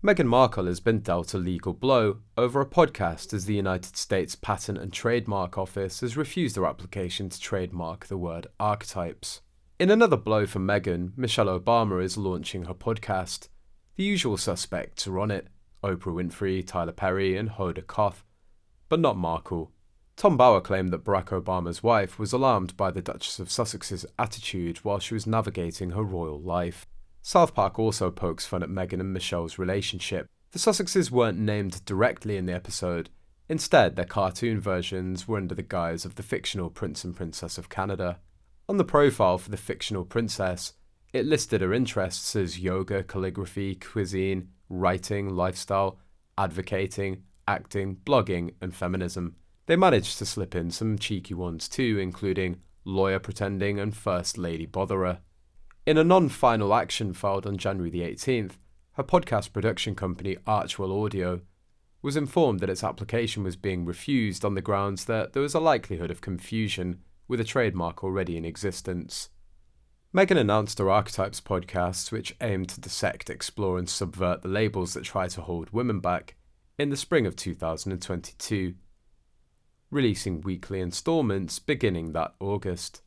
Meghan Markle has been dealt a legal blow over a podcast as the United States Patent and Trademark Office has refused her application to trademark the word Archetypes. In another blow for Meghan, Michelle Obama is launching her podcast. The usual suspects are on it: Oprah Winfrey, Tyler Perry and Hoda Kotb, but not Markle. Tom Bower claimed that Barack Obama's wife was alarmed by the Duchess of Sussex's attitude while she was navigating her royal life. South Park also pokes fun at Meghan and Michelle's relationship. The Sussexes weren't named directly in the episode. Instead, their cartoon versions were under the guise of the fictional Prince and Princess of Canada. On the profile for the fictional princess, it listed her interests as yoga, calligraphy, cuisine, writing, lifestyle, advocating, acting, blogging, and feminism. They managed to slip in some cheeky ones too, including lawyer pretending and first lady botherer. In a non-final action filed on January the 18th, her podcast production company Archewell Audio was informed that its application was being refused on the grounds that there was a likelihood of confusion with a trademark already in existence. Meghan announced her Archetypes podcast, which aimed to dissect, explore and subvert the labels that try to hold women back, in the spring of 2022, releasing weekly instalments beginning that August.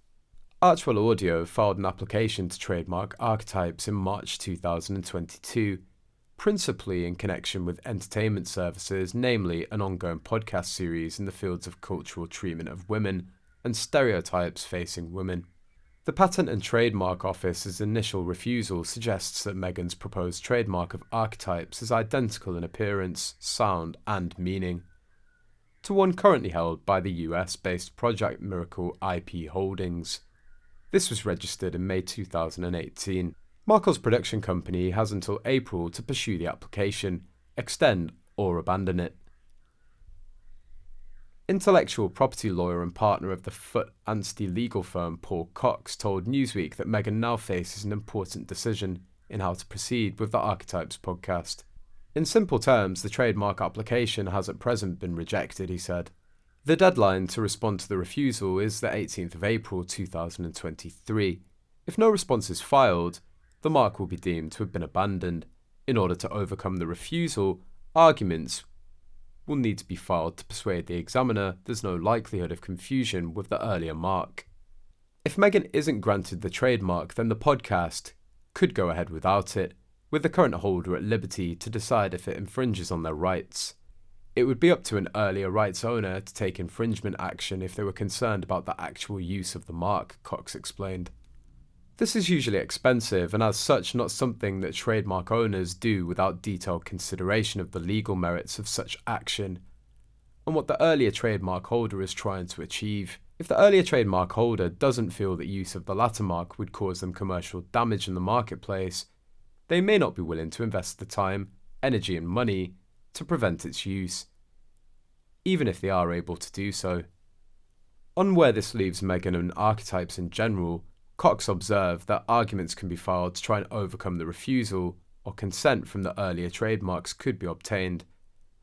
Archewell Audio filed an application to trademark Archetypes in March 2022, principally in connection with entertainment services, namely an ongoing podcast series in the fields of cultural treatment of women and stereotypes facing women. The Patent and Trademark Office's initial refusal suggests that Meghan's proposed trademark of Archetypes is identical in appearance, sound, and meaning to one currently held by the US-based Project Miracle IP Holdings. This was registered in May 2018. Markle's production company has until April to pursue the application, extend or abandon it. Intellectual property lawyer and partner of the Foote Anstey legal firm Paul Cox told Newsweek that Meghan now faces an important decision in how to proceed with the Archetypes podcast. In simple terms, the trademark application has at present been rejected, he said. The deadline to respond to the refusal is the 18th of April 2023. If no response is filed, the mark will be deemed to have been abandoned. In order to overcome the refusal, arguments will need to be filed to persuade the examiner there's no likelihood of confusion with the earlier mark. If Meghan isn't granted the trademark, then the podcast could go ahead without it, with the current holder at liberty to decide if it infringes on their rights. It would be up to an earlier rights owner to take infringement action if they were concerned about the actual use of the mark, Cox explained. This is usually expensive and as such not something that trademark owners do without detailed consideration of the legal merits of such action and what the earlier trademark holder is trying to achieve. If the earlier trademark holder doesn't feel that use of the latter mark would cause them commercial damage in the marketplace, they may not be willing to invest the time, energy and money to prevent its use, even if they are able to do so. On where this leaves Meghan and Archetypes in general, Cox observed that arguments can be filed to try and overcome the refusal, or consent from the earlier trademarks could be obtained,